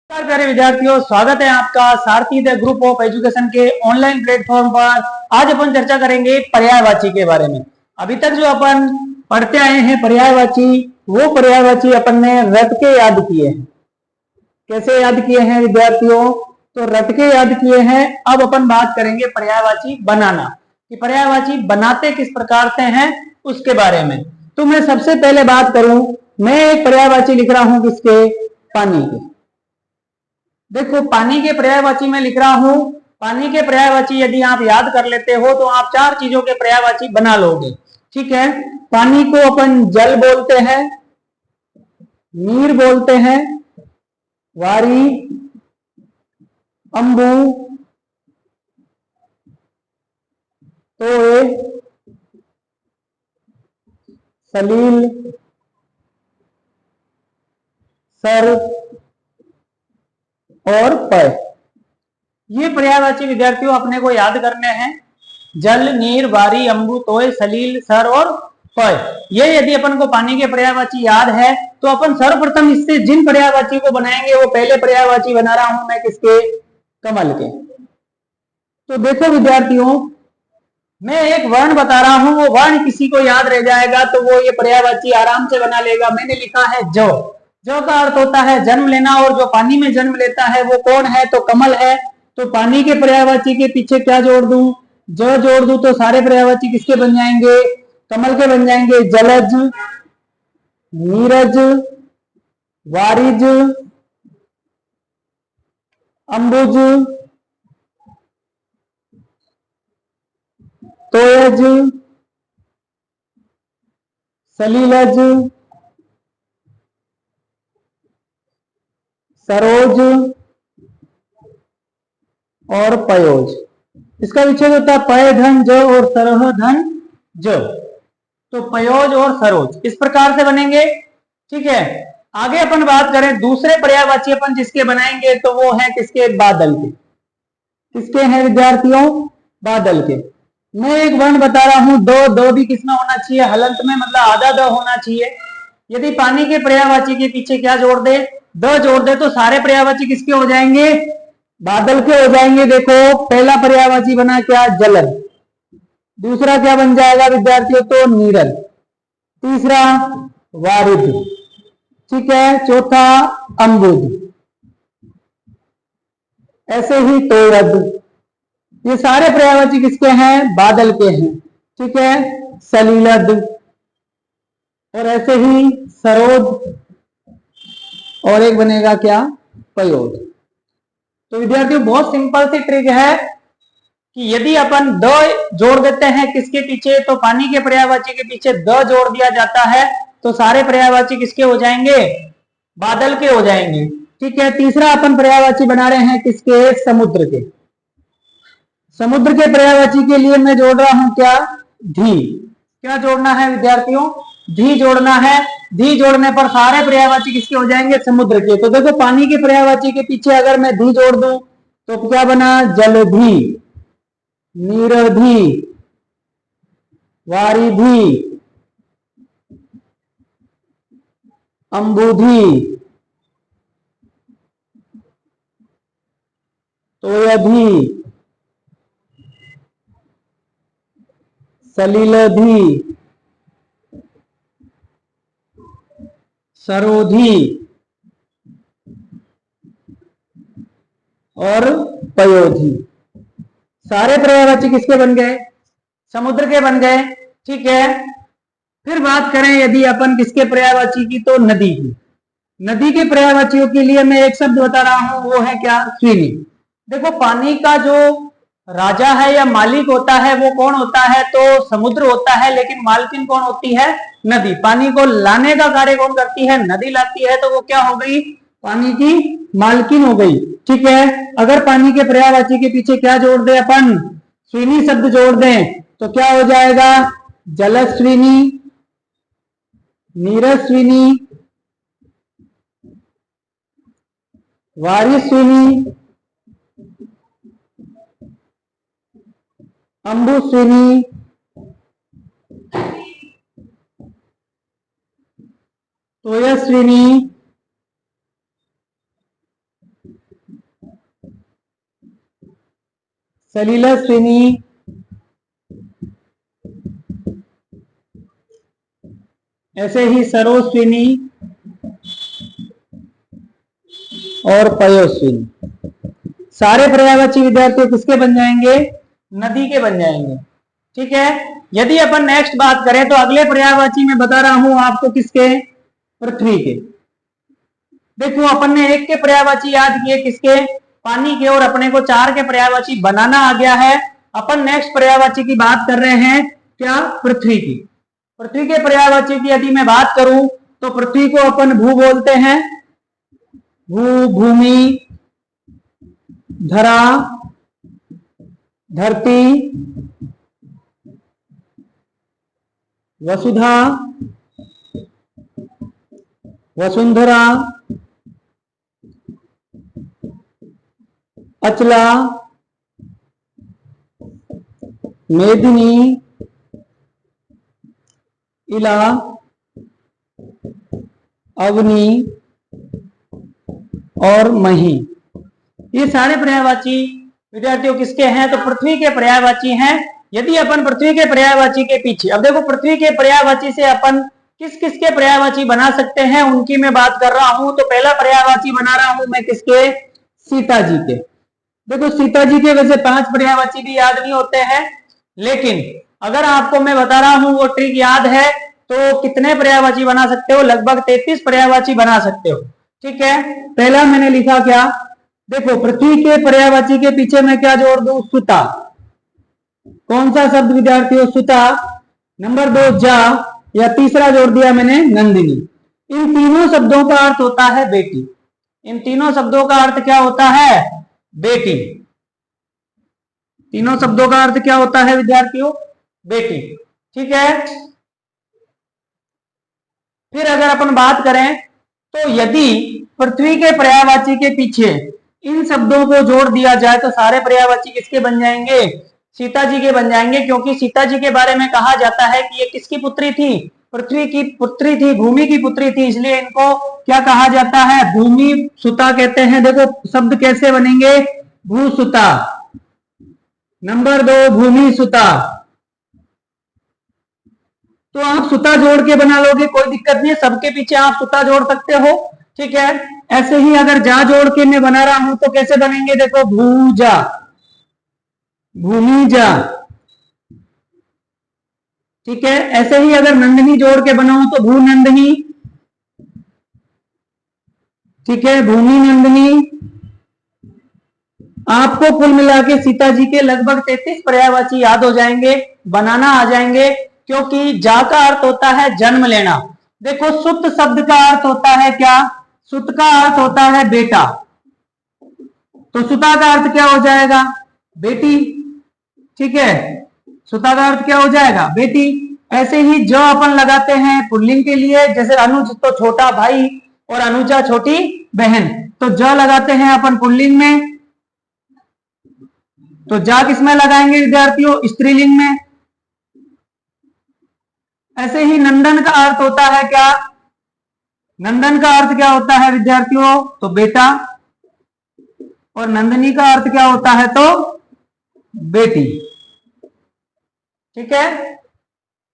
नमस्कार प्यारे विद्यार्थियों, स्वागत है आपका सारथी द ग्रुप ऑफ एजुकेशन के ऑनलाइन प्लेटफॉर्म पर। आज अपन चर्चा करेंगे पर्यायवाची के बारे में। अभी तक जो अपन पढ़ते आए हैं पर्यायवाची, वो पर्यायवाची अपन ने रट के याद किए हैं। कैसे याद किए हैं विद्यार्थियों? तो रट के याद किए हैं। अब अपन बात करेंगे पर्यायवाची बनाना, कि पर्यायवाची बनाते किस प्रकार से हैं उसके बारे में। तो मैं सबसे पहले बात करूं, मैं एक पर्यायवाची लिख रहा हूं किसके? पानी के। देखो पानी के पर्यायवाची में लिख रहा हूं। पानी के पर्यायवाची यदि आप याद कर लेते हो तो आप चार चीजों के पर्यायवाची बना लोगे। ठीक है, पानी को अपन जल बोलते हैं, नीर बोलते हैं, वारी, अंबु, तोय, सलील, सर और पय। ये पर्यायवाची विद्यार्थियों अपने को याद करने हैं। जल, नीर, वारी, अंबु, तोय, सलील, सर और पय। ये यदि अपन को पानी के पर्यायवाची याद है तो अपन सर्वप्रथम इससे जिन पर्यायवाची को बनाएंगे, वो पहले पर्यायवाची बना रहा हूं मैं किसके? कमल के। तो देखो विद्यार्थियों, मैं एक वर्ण बता रहा हूं, वो वर्ण किसी को याद रह जाएगा तो वो ये पर्यायवाची आराम से बना लेगा। मैंने लिखा है जो। जो का अर्थ होता है जन्म लेना, और जो पानी में जन्म लेता है वो कौन है? तो कमल है। तो पानी के पर्यायवाची के पीछे क्या जोड़ दूं? जो जोड़ दूं तो सारे पर्यायवाची किसके बन जाएंगे? कमल के बन जाएंगे। जलज, नीरज, वारिज, अंबुज, तोयज, सलीलज, सरोज और पयोज। इसका विच्छेद होता है पय धन ज और सरह धन ज। तो पयोज और सरोज इस प्रकार से बनेंगे। ठीक है, आगे अपन बात करें दूसरे पर्यायवाची अपन जिसके बनाएंगे तो वो है किसके? बादल के। किसके हैं विद्यार्थियों? बादल के। मैं एक वर्ण बता रहा हूं दो। दो भी किसमें होना चाहिए? हलंत में, मतलब आधा द होना चाहिए। यदि पानी के पर्यायवाची के पीछे क्या जोड़ दे? द जोड़ दे तो सारे पर्यायवाची किसके हो जाएंगे? बादल के हो जाएंगे। देखो पहला पर्यायवाची बना क्या? जलन। दूसरा क्या बन जाएगा विद्यार्थियों? तो नीरल। तीसरा वारिद। ठीक है, चौथा अंबुज। ऐसे ही तोयद। ये सारे पर्यायवाची किसके हैं? बादल के हैं। ठीक है, सलीलद और ऐसे ही सरोद और एक बनेगा क्या? पयोद। तो विद्यार्थियों बहुत सिंपल सी ट्रिक है कि यदि अपन द जोड़ देते हैं किसके पीछे? तो पानी के पर्यायवाची के पीछे द जोड़ दिया जाता है तो सारे पर्यायवाची किसके हो जाएंगे? बादल के हो जाएंगे। ठीक है, तीसरा अपन पर्यायवाची बना रहे हैं किसके? समुद्र के। समुद्र के पर्यायवाची के लिए मैं जोड़ रहा हूं क्या? धी। क्या जोड़ना है विद्यार्थियों? धी जोड़ना है। धी जोड़ने पर सारे पर्यायवाची किसके हो जाएंगे? समुद्र के। तो देखो पानी के पर्यायवाची के पीछे अगर मैं धी जोड़ दूं तो क्या बना? जलधी, नीरधी, वारिधी, अंबुधी, तोयधी, सलीलधी, सरोधी और पयोधी। सारे पर्यायवाची किसके बन गए? समुद्र के बन गए। ठीक है, फिर बात करें यदि अपन किसके पर्यायवाची की? तो नदी की। नदी के पर्यायवाचियों के लिए मैं एक शब्द बता रहा हूं, वो है क्या? स्विनी। देखो पानी का जो राजा है या मालिक होता है वो कौन होता है? तो समुद्र होता है, लेकिन मालकिन कौन होती है? नदी। पानी को लाने का कार्य कौन करती है? नदी लाती है। तो वो क्या हो गई? पानी की मालकिन हो गई। ठीक है, अगर पानी के पर्यायवाची के पीछे क्या जोड़ दे अपन? स्विनी शब्द जोड़ दें तो क्या हो जाएगा? जलस्विनी, नीरस्विनी, वारिस्विनी, अंबुस्विनी, तोयस्विनी सलिलश्रेणी ऐसे ही सरोश्रेणी और पयोश्रेणी। सारे पर्यायवाची विद्यार्थी किसके बन जाएंगे? नदी के बन जाएंगे। ठीक है। यदि अपन नेक्स्ट बात करें तो अगले पर्यायवाची में बता रहा हूं आपको किसके? पृथ्वी के। देखो अपन ने एक के पर्यायवाची याद किए किसके? पानी के, और अपने को 4 के पर्यायवाची बनाना आ गया है। अपन नेक्स्ट पर्यायवाची की बात कर रहे हैं क्या? पृथ्वी की। पृथ्वी के पर्यायवाची की यदि मैं बात करूं तो पृथ्वी को अपन भू बोलते हैं। भू, भूमि, धरा, धरती, वसुधा, वसुंधरा, अचला, मेदिनी, इला, अवनी और मही। ये सारे पर्यायवाची विद्यार्थियों किसके हैं? तो पृथ्वी के पर्यायवाची हैं। यदि अपन पृथ्वी के पर्यायवाची के पीछे, अब देखो पृथ्वी के पर्यायवाची से अपन किस किस के पर्यायवाची बना सकते हैं उनकी मैं बात कर रहा हूं। तो पहला पर्यायवाची बना रहा हूं मैं किसके? सीता जी के। देखो सीता जी के वैसे 5 पर्यायवाची भी याद नहीं होते हैं, लेकिन अगर आपको मैं बता रहा हूं वो ट्रिक याद है तो कितने पर्यायवाची बना सकते हो? लगभग 33 पर्यायवाची बना सकते हो। ठीक है। पहला मैंने लिखा क्या? देखो पृथ्वी के पर्यायवाची के पीछे मैं क्या जोड़ दूं? सुता। कौन सा शब्द विद्यार्थियों? सुता। नंबर 2 जा, या तीसरा जोड़ दिया मैंने नंदिनी। इन तीनों शब्दों का अर्थ होता है बेटी। इन तीनों शब्दों का अर्थ क्या होता है? बेटी। तीनों शब्दों का अर्थ क्या होता है विद्यार्थियों? बेटी। ठीक है। फिर अगर अपन बात करें तो यदि पृथ्वी के पर्यायवाची के पीछे इन शब्दों को जोड़ दिया जाए तो सारे पर्यायवाची किसके बन जाएंगे? सीता जी के बन जाएंगे, क्योंकि सीता जी के बारे में कहा जाता है कि ये किसकी पुत्री थी? पृथ्वी की पुत्री थी, भूमि की पुत्री थी, इसलिए इनको क्या कहा जाता है? भूमि सुता कहते हैं। देखो शब्द कैसे बनेंगे? भूसुता। नंबर 2 भूमि सुता। तो आप सुता जोड़ के बना लोगे, कोई दिक्कत नहीं है, सबके पीछे आप सुता जोड़ सकते हो। ठीक है। ऐसे ही अगर जा जोड़ के मैं बना रहा हूं तो कैसे बनेंगे? देखो भूजा, भूमिजा। ठीक है। ऐसे ही अगर नंदनी जोड़ के बनाऊं तो भूनंदनी। ठीक है, भूमि नंदनी। आपको कुल मिला के सीता जी के लगभग 33 पर्यायवाची याद हो जाएंगे, बनाना आ जाएंगे, क्योंकि जा का अर्थ होता है जन्म लेना। देखो सुत शब्द का अर्थ होता है क्या? सुत का अर्थ होता है बेटा, तो सुता का अर्थ क्या हो जाएगा? बेटी। ठीक है, सुता का अर्थ क्या हो जाएगा? बेटी। ऐसे ही जो अपन लगाते हैं पुल्लिंग के लिए, जैसे अनुज तो छोटा भाई और अनुजा छोटी बहन, तो जो लगाते हैं अपन पुल्लिंग में, तो जा किसमें लगाएंगे विद्यार्थियों? स्त्रीलिंग में। ऐसे ही नंदन का अर्थ होता है क्या? नंदन का अर्थ क्या होता है विद्यार्थियों? तो बेटा। और नंदनी का अर्थ क्या होता है? तो बेटी। ठीक है,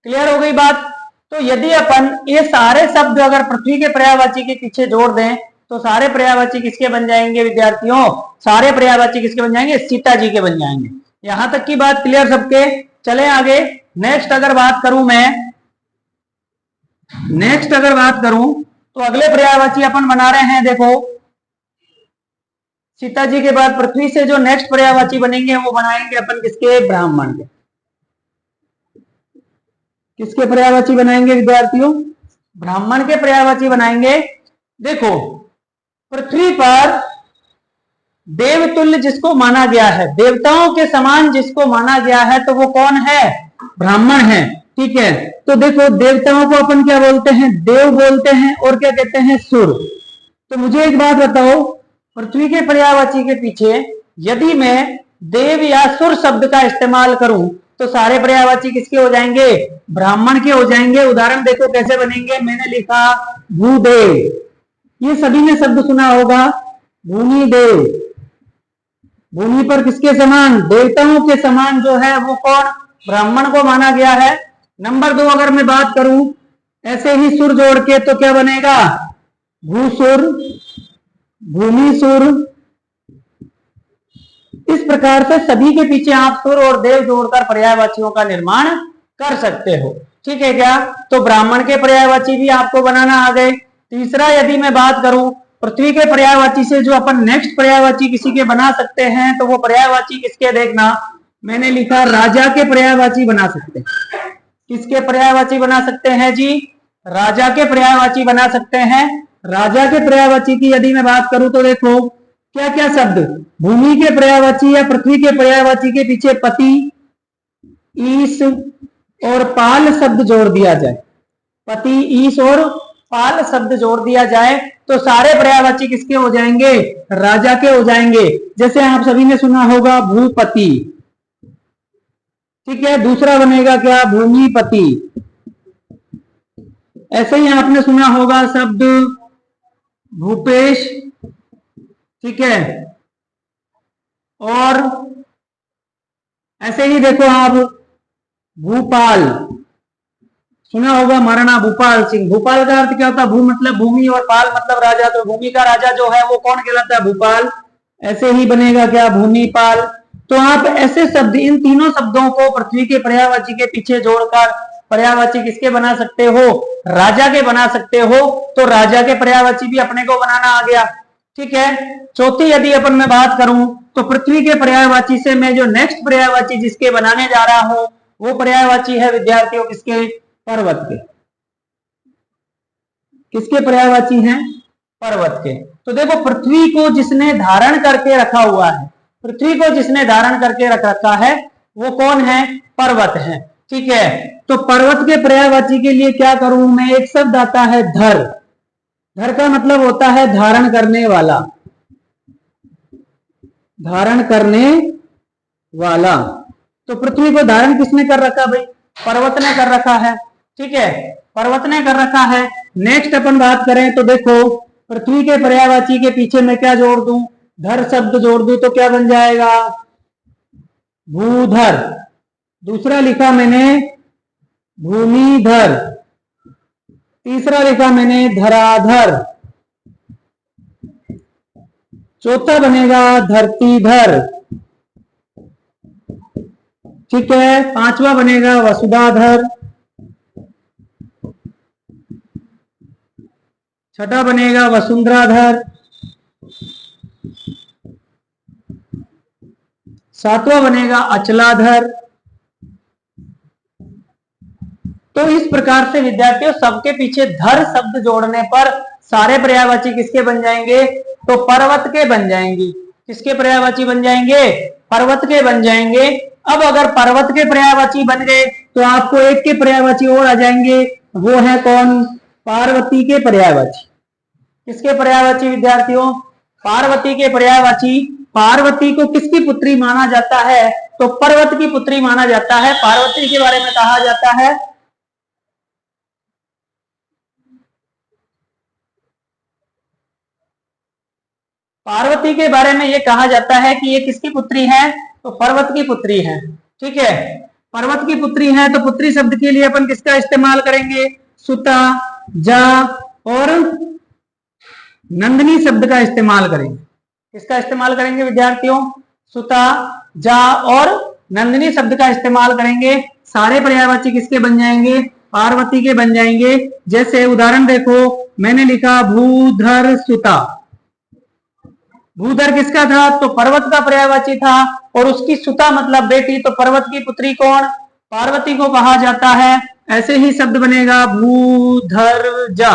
क्लियर हो गई बात? तो यदि अपन ये सारे शब्द अगर पृथ्वी के पर्यायवाची के पीछे जोड़ दें तो सारे पर्यायवाची किसके बन जाएंगे विद्यार्थियों? सारे पर्यायवाची किसके बन जाएंगे? सीता जी के बन जाएंगे। यहां तक की बात क्लियर सबके? चले आगे। नेक्स्ट अगर बात करूं मैं, नेक्स्ट अगर बात करूं तो अगले पर्यायवाची अपन बना रहे हैं, देखो सीता जी के बाद पृथ्वी से जो नेक्स्ट पर्यायवाची बनेंगे वो बनाएंगे अपन किसके? ब्राह्मण के। किसके पर्यायवाची बनाएंगे विद्यार्थियों? ब्राह्मण के पर्यायवाची बनाएंगे। देखो पृथ्वी पर देवतुल्य जिसको माना गया है, देवताओं के समान जिसको माना गया है, तो वो कौन है? ब्राह्मण है। ठीक है, तो देखो देवताओं को अपन क्या बोलते हैं? देव बोलते हैं। और क्या कहते हैं? सुर। तो मुझे एक बात बताओ, पृथ्वी के पर्यायवाची के पीछे यदि मैं देव या सुर शब्द का इस्तेमाल करूं तो सारे पर्यायवाची किसके हो जाएंगे? ब्राह्मण के हो जाएंगे। उदाहरण देखो कैसे बनेंगे। मैंने लिखा भूदेव, ये सभी ने शब्द सुना होगा, भूमि देव, भूमि पर किसके समान? देवताओं के समान जो है वो कौन? ब्राह्मण को माना गया है। नंबर 2 अगर मैं बात करूं ऐसे ही सुर जोड़ के तो क्या बनेगा? भूसुर, भूमिसुर। इस प्रकार से सभी के पीछे आप सुर और देव जोड़कर पर्यायवाचियों का निर्माण कर सकते हो। ठीक है क्या? तो ब्राह्मण के पर्यायवाची भी आपको बनाना आ गए। तीसरा यदि मैं बात करूं पृथ्वी के पर्यायवाची से जो अपन नेक्स्ट पर्यायवाची किसी के बना सकते हैं, तो वो पर्यायवाची किसके? देखना मैंने लिखा राजा के पर्यायवाची बना सकते हैं। किसके पर्यायवाची बना सकते हैं जी? राजा के पर्यायवाची बना सकते हैं। राजा के पर्यायवाची की यदि मैं बात करूं तो देखो क्या क्या शब्द भूमि के पर्यायवाची या पृथ्वी के पर्यायवाची के पीछे पति, ईश और पाल शब्द जोड़ दिया जाए। पति, ईश और पाल शब्द जोड़ दिया जाए तो सारे पर्यायवाची किसके हो जाएंगे? राजा के हो जाएंगे। जैसे आप सभी ने सुना होगा भूपति, ठीक है। दूसरा बनेगा क्या? भूमिपति। ऐसे ही आपने सुना होगा शब्द भूपेश, ठीक है। और ऐसे ही देखो आप भूपाल, सुना होगा महाराणा भूपाल सिंह। भूपाल का अर्थ क्या होता है? भू मतलब भूमि और पाल मतलब राजा, तो भूमि का राजा जो है वो कौन कहलाता है? भूपाल। ऐसे ही बनेगा क्या? भूमिपाल। तो आप ऐसे शब्द, इन तीनों शब्दों को पृथ्वी के पर्यायवाची के पीछे जोड़कर पर्यायवाची किसके बना सकते हो? राजा के बना सकते हो। तो राजा के पर्यायवाची भी अपने को बनाना आ गया। ठीक है। चौथी यदि अपन मैं बात करूं तो पृथ्वी के पर्यायवाची से मैं जो नेक्स्ट पर्यायवाची जिसके बनाने जा रहा हूं वो पर्यायवाची है विद्यार्थियों किसके? पर्वत के। किसके पर्यायवाची हैं? पर्वत के। तो देखो पृथ्वी को जिसने धारण करके रखा हुआ है, पृथ्वी को जिसने धारण करके रख रखा है वो कौन है? पर्वत है। ठीक है। तो पर्वत के पर्यायवाची के लिए क्या करूं मैं? एक शब्द आता है धर। धर का मतलब होता है धारण करने वाला, धारण करने वाला। तो पृथ्वी को धारण किसने कर रखा भाई? पर्वत ने कर रखा है। ठीक है, पर्वत ने कर रखा है। नेक्स्ट अपन बात करें तो देखो पृथ्वी के पर्यायवाची के पीछे मैं क्या जोड़ दूं? धर शब्द जोड़ दूं तो क्या बन जाएगा? भूधर। दूसरा लिखा मैंने भूमिधर। तीसरा लिखा मैंने धराधर। चौथा बनेगा धरतीधर। ठीक है। पांचवा बनेगा वसुधाधर। छठा बनेगा वसुंधराधर। सातवां बनेगा अचलाधर। तो इस प्रकार से विद्यार्थियों सबके पीछे धर शब्द जोड़ने पर सारे पर्यायवाची किसके बन जाएंगे? तो पर्वत के बन जाएंगे। किसके पर्यायवाची बन जाएंगे? पर्वत के बन जाएंगे। अब अगर पर्वत के पर्यायवाची बन गए तो आपको एक के पर्यायवाची और आ जाएंगे, वो है कौन? पार्वती के पर्यायवाची। किसके पर्यायवाची विद्यार्थियों? पार्वती के पर्यायवाची। पार्वती को किसकी पुत्री माना जाता है? तो पर्वत की पुत्री माना जाता है। पार्वती के बारे में कहा जाता है पार्वती के बारे में ये कहा जाता है कि ये किसकी पुत्री है? तो पर्वत की पुत्री है। ठीक है, पर्वत की पुत्री है। तो पुत्री शब्द के लिए अपन किसका इस्तेमाल करेंगे? सुता, जा और नंदिनी शब्द का इस्तेमाल करेंगे। किसका इस्तेमाल करेंगे विद्यार्थियों? सुता, जा और नंदिनी शब्द का इस्तेमाल करेंगे। सारे पर्यायवाची किसके बन जाएंगे? पार्वती के बन जाएंगे। जैसे उदाहरण देखो मैंने लिखा भूधर सुता। भूधर किसका था? तो पर्वत का पर्यायवाची था। और उसकी सुता मतलब बेटी, तो पर्वत की पुत्री कौन? पार्वती को कहा जाता है। ऐसे ही शब्द बनेगा भूधर जा।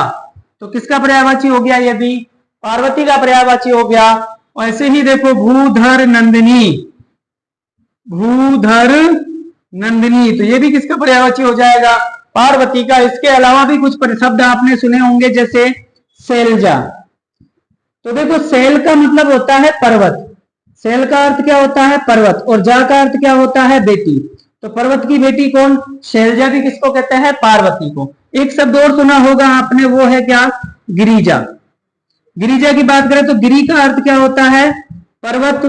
तो किसका पर्यायवाची हो गया? ये भी पार्वती का पर्यायवाची हो गया। और ऐसे ही देखो भूधर नंदिनी। भूधर नंदिनी, तो ये भी किसका पर्यायवाची हो जाएगा? पार्वती का। इसके अलावा भी कुछ शब्द आपने सुने होंगे जैसे शैलजा। तो देखो शैल का मतलब होता है पर्वत। शैल का अर्थ क्या होता है? पर्वत। और जा का अर्थ क्या होता है? बेटी। तो पर्वत की बेटी कौन? शैलजा भी किसको कहते हैं? पार्वती को। एक शब्द और सुना होगा आपने, वो है क्या? गिरिजा। गिरिजा की बात करें तो गिरी का अर्थ क्या होता है? पर्वत।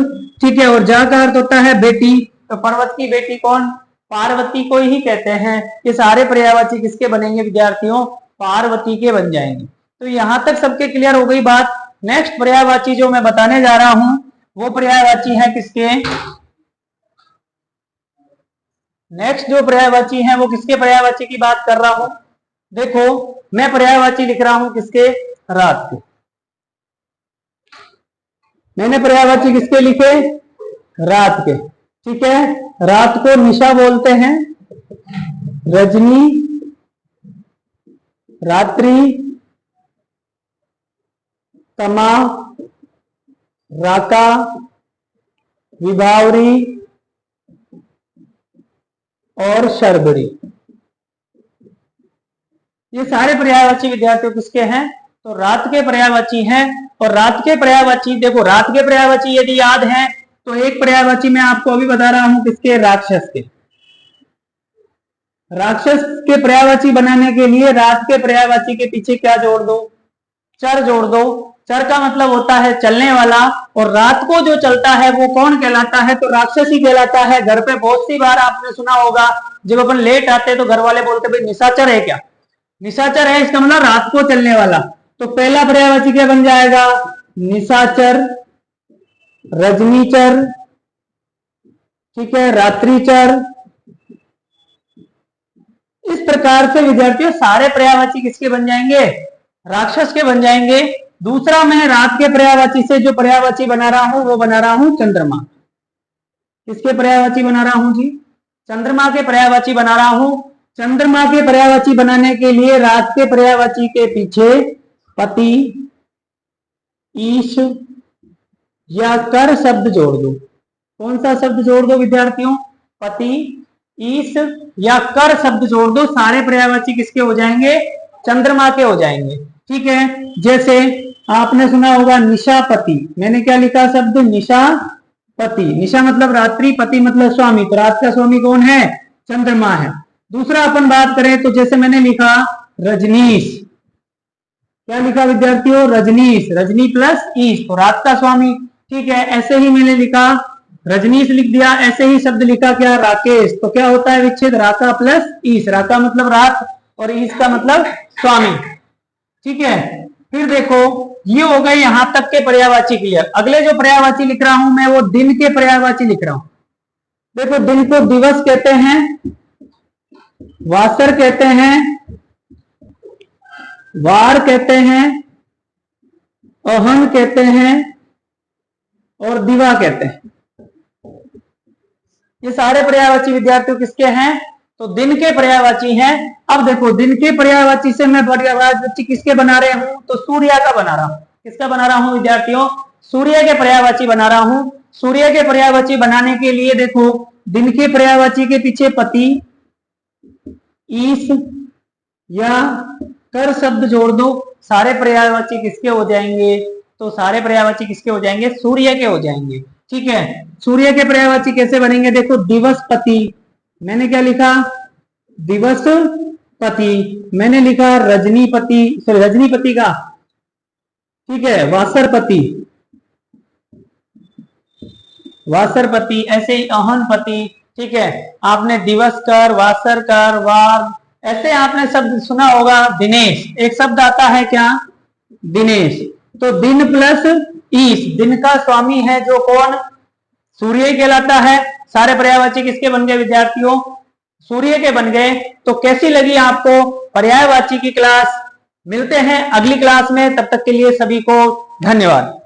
ठीक है। और जा का अर्थ होता है बेटी, तो पर्वत की बेटी कौन, पार्वती को ही कहते हैं। ये सारे पर्यायवाची किसके बनेंगे विद्यार्थियों, पार्वती के बन जाएंगे। तो यहां तक सबके क्लियर हो गई बात। नेक्स्ट पर्यायवाची जो मैं बताने जा रहा हूं वो पर्यायवाची है किसके, नेक्स्ट जो पर्यायवाची है वो किसके पर्यायवाची की बात कर रहा हूं। देखो मैं पर्यायवाची लिख रहा हूं किसके, रात के। मैंने पर्यायवाची किसके लिखे, रात के। ठीक है, रात को निशा बोलते हैं, रजनी, रात्रि, तमा, राका, विभावरी और शर्बरी। ये सारे पर्यायवाची विद्यार्थियों किसके हैं, तो रात के पर्यायवाची हैं। और रात के पर्यायवाची, देखो रात के पर्यायवाची यदि याद है तो एक पर्यायवाची मैं आपको अभी बता रहा हूं किसके, राक्षस के। राक्षस के पर्यायवाची बनाने के लिए रात के पर्यायवाची के पीछे क्या जोड़ दो, चर जोड़ दो। चर का मतलब होता है चलने वाला, और रात को जो चलता है वो कौन कहलाता है, तो राक्षस ही कहलाता है। घर पे बहुत सी बार आपने सुना होगा जब अपन लेट आते तो घर वाले बोलते भाई निशाचर है क्या, निशाचर है, इसका मतलब रात को चलने वाला। तो पहला पर्यायवाची क्या बन जाएगा, निशाचर, रजनीचर, ठीक है, रात्रिचर। इस प्रकार से विद्यार्थियों सारे पर्यायवाची किसके बन जाएंगे, राक्षस के बन जाएंगे। दूसरा मैं रात के पर्यायवाची से जो पर्यायवाची बना रहा हूं वो बना रहा हूं चंद्रमा। किसके पर्यायवाची बना रहा हूं जी, चंद्रमा के पर्यायवाची बना रहा हूं। चंद्रमा के पर्यायवाची बनाने के लिए रात के पर्यायवाची के पीछे पति, ईश या कर शब्द जोड़ दो। कौन सा शब्द जोड़ दो विद्यार्थियों, पति, ईश या कर शब्द जोड़ दो। सारे पर्यायवाची किसके हो जाएंगे, चंद्रमा के हो जाएंगे। ठीक है, जैसे आपने सुना होगा निशापति, मैंने क्या लिखा शब्द, निशापति। निशा मतलब रात्रि, पति मतलब स्वामी, तो रात का स्वामी कौन है, चंद्रमा है। दूसरा अपन बात करें तो जैसे मैंने लिखा रजनीश, क्या लिखा विद्यार्थियों, रजनीश, रजनी प्लस ईश, तो रात का स्वामी। ठीक है, ऐसे ही मैंने लिखा रजनीश लिख दिया, ऐसे ही शब्द लिखा क्या, राकेश, तो क्या होता है विच्छेद, राका प्लस ईश, राका मतलब रात और ईश का मतलब स्वामी। ठीक है, फिर देखो ये हो गए यहां तक के पर्यायवाची क्लियर। अगले जो पर्यायवाची लिख रहा हूं मैं वो दिन के पर्यायवाची लिख रहा हूं। देखो दिन को दिवस कहते हैं, वासर कहते हैं, वार कहते हैं, अहन कहते हैं और दिवा कहते हैं। ये सारे पर्यायवाची विद्यार्थियों किसके हैं, तो दिन के पर्यायवाची हैं। अब देखो दिन के पर्यायवाची से मैं पर्यायवाची किसके बना रहे हूं, तो सूर्य का बना रहा हूं। किसका बना रहा हूं विद्यार्थियों, सूर्य के पर्यायवाची बना रहा हूं। सूर्य के पर्यायवाची बनाने के लिए देखो दिन के पर्यायवाची के पीछे पति, ईश या कर शब्द जोड़ दो। सारे पर्यायवाची किसके हो जाएंगे, तो सारे पर्यायवाची किसके हो जाएंगे, सूर्य के हो जाएंगे। ठीक है, सूर्य के पर्यायवाची कैसे बनेंगे, देखो दिवसपति, मैंने क्या लिखा, दिवसपति, मैंने लिखा रजनीपति, सॉरी रजनीपति का, ठीक है, वासरपति, वासरपति, ऐसे ही अहनपति। ठीक है, आपने दिवस कर, वासर कर, वार, ऐसे आपने शब्द सुना होगा। दिनेश, एक शब्द आता है क्या, दिनेश, तो दिन प्लस ईश, दिन का स्वामी है जो कौन, सूर्य कहलाता है। सारे पर्यायवाची किसके बन गए विद्यार्थियों, सूर्य के बन गए। तो कैसी लगी आपको पर्यायवाची की क्लास, मिलते हैं अगली क्लास में, तब तक के लिए सभी को धन्यवाद।